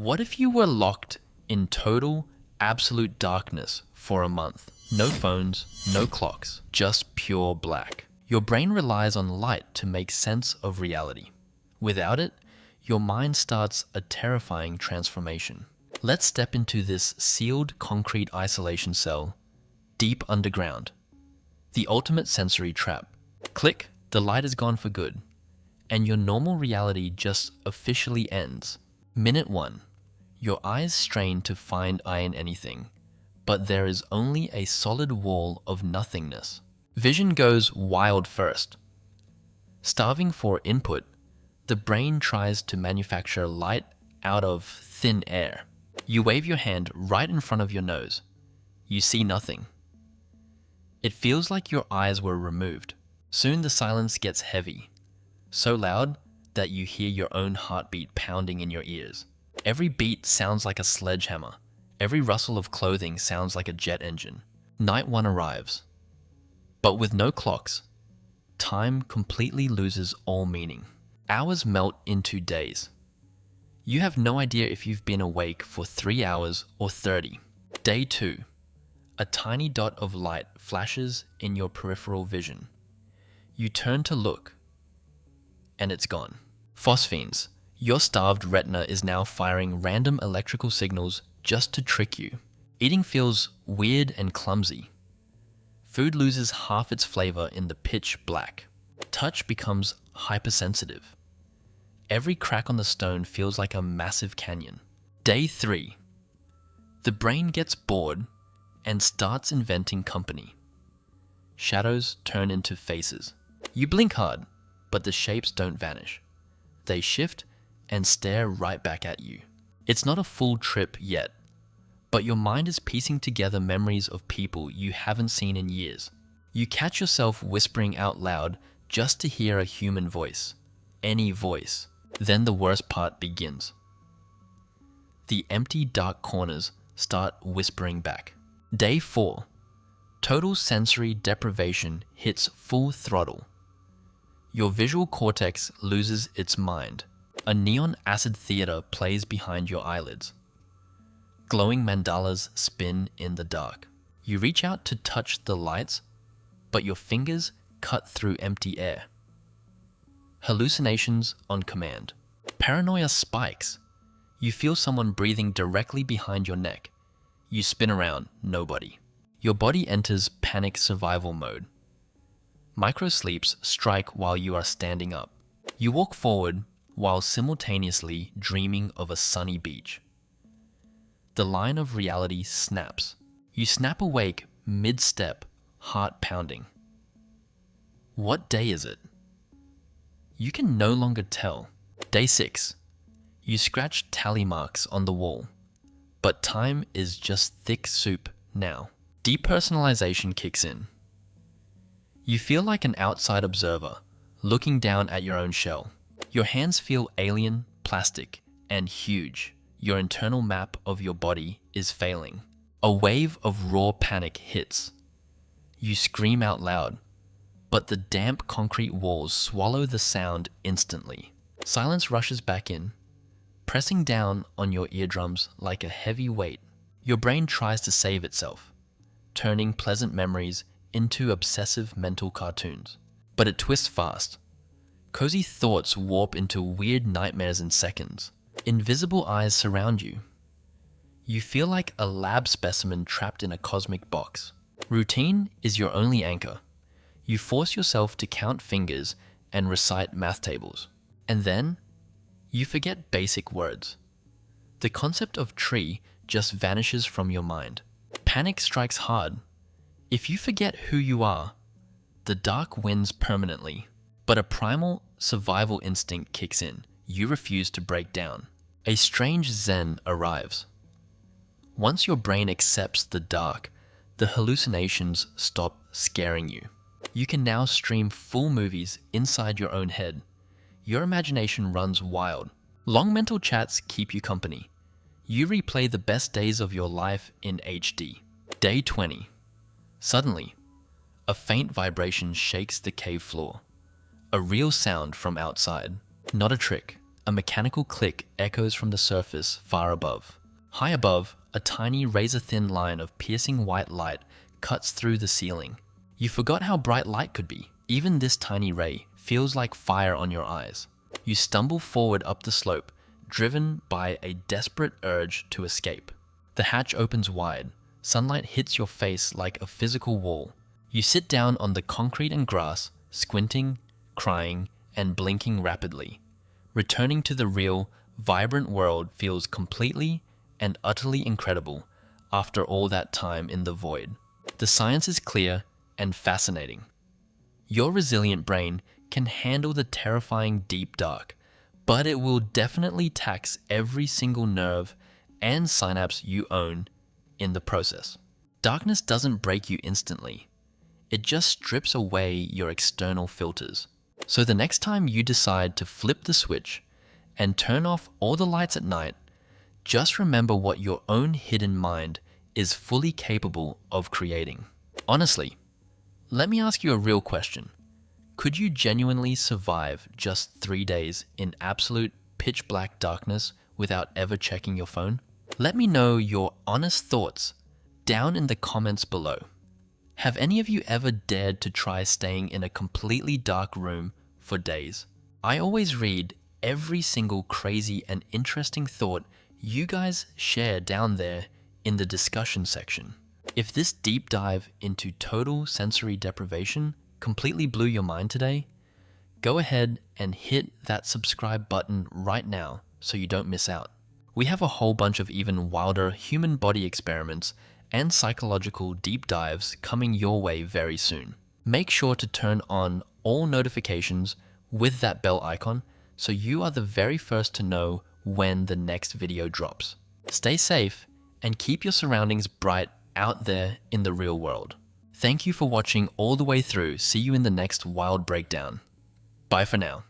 What if you were locked in total, absolute darkness for a month? No phones, no clocks, just pure black. Your brain relies on light to make sense of reality. Without it, your mind starts a terrifying transformation. Let's step into this sealed concrete isolation cell, deep underground. The ultimate sensory trap. Click, the light is gone for good, and your normal reality just officially ends. Minute 1. Your eyes strain to find eye in anything, but there is only a solid wall of nothingness. Vision goes wild first. Starving for input, the brain tries to manufacture light out of thin air. You wave your hand right in front of your nose. You see nothing. It feels like your eyes were removed. Soon the silence gets heavy, so loud that you hear your own heartbeat pounding in your ears. Every beat sounds like a sledgehammer. Every rustle of clothing sounds like a jet engine. Night 1 arrives. But with no clocks, time completely loses all meaning. Hours melt into days. You have no idea if you've been awake for 3 hours or 30. Day 2. A tiny dot of light flashes in your peripheral vision. You turn to look, and it's gone. Phosphenes. Your starved retina is now firing random electrical signals just to trick you. Eating feels weird and clumsy. Food loses half its flavor in the pitch black. Touch becomes hypersensitive. Every crack on the stone feels like a massive canyon. Day 3. The brain gets bored and starts inventing company. Shadows turn into faces. You blink hard, but the shapes don't vanish. They shift and stare right back at you. It's not a full trip yet, but your mind is piecing together memories of people you haven't seen in years. You catch yourself whispering out loud just to hear a human voice. Any voice. Then the worst part begins. The empty, dark corners start whispering back. Day 4. Total sensory deprivation hits full throttle. Your visual cortex loses its mind. A neon acid theater plays behind your eyelids. Glowing mandalas spin in the dark. You reach out to touch the lights, but your fingers cut through empty air. Hallucinations on command. Paranoia spikes. You feel someone breathing directly behind your neck. You spin around, nobody. Your body enters panic survival mode. Microsleeps strike while you are standing up. You walk forward while simultaneously dreaming of a sunny beach. The line of reality snaps. You snap awake mid-step, heart pounding. What day is it? You can no longer tell. Day 6. You scratch tally marks on the wall, but time is just thick soup now. Depersonalization kicks in. You feel like an outside observer, looking down at your own shell. Your hands feel alien, plastic, and huge. Your internal map of your body is failing. A wave of raw panic hits. You scream out loud, but the damp concrete walls swallow the sound instantly. Silence rushes back in, pressing down on your eardrums like a heavy weight. Your brain tries to save itself, turning pleasant memories into obsessive mental cartoons. But it twists fast. Cozy thoughts warp into weird nightmares in seconds. Invisible eyes surround you. You feel like a lab specimen trapped in a cosmic box. Routine is your only anchor. You force yourself to count fingers and recite math tables. And then, you forget basic words. The concept of tree just vanishes from your mind. Panic strikes hard. If you forget who you are, the dark wins permanently. But a primal survival instinct kicks in. You refuse to break down. A strange zen arrives. Once your brain accepts the dark, the hallucinations stop scaring you. You can now stream full movies inside your own head. Your imagination runs wild. Long mental chats keep you company. You replay the best days of your life in HD. Day 20. Suddenly, a faint vibration shakes the cave floor. A real sound from outside. Not a trick. a mechanical click echoes from the surface far above. High above, a tiny razor-thin line of piercing white light cuts through the ceiling. You forgot how bright light could be. Even this tiny ray feels like fire on your eyes. You stumble forward up the slope, driven by a desperate urge to escape. The hatch opens wide. Sunlight hits your face like a physical wall. You sit down on the concrete and grass, squinting, crying, and blinking rapidly. Returning to the real, vibrant world feels completely and utterly incredible after all that time in the void. The science is clear and fascinating. Your resilient brain can handle the terrifying deep dark, but it will definitely tax every single nerve and synapse you own in the process. Darkness doesn't break you instantly. It just strips away your external filters. So the next time you decide to flip the switch and turn off all the lights at night, just remember what your own hidden mind is fully capable of creating. Honestly, let me ask you a real question. Could you genuinely survive just 3 days in absolute pitch black darkness without ever checking your phone? Let me know your honest thoughts down in the comments below. Have any of you ever dared to try staying in a completely dark room for days? I always read every single crazy and interesting thought you guys share down there in the discussion section. If this deep dive into total sensory deprivation completely blew your mind today, go ahead and hit that subscribe button right now so you don't miss out. We have a whole bunch of even wilder human body experiments and psychological deep dives coming your way very soon. Make sure to turn on all notifications with that bell icon so you are the very first to know when the next video drops. Stay safe and keep your surroundings bright out there in the real world. Thank you for watching all the way through. See you in the next wild breakdown. Bye for now.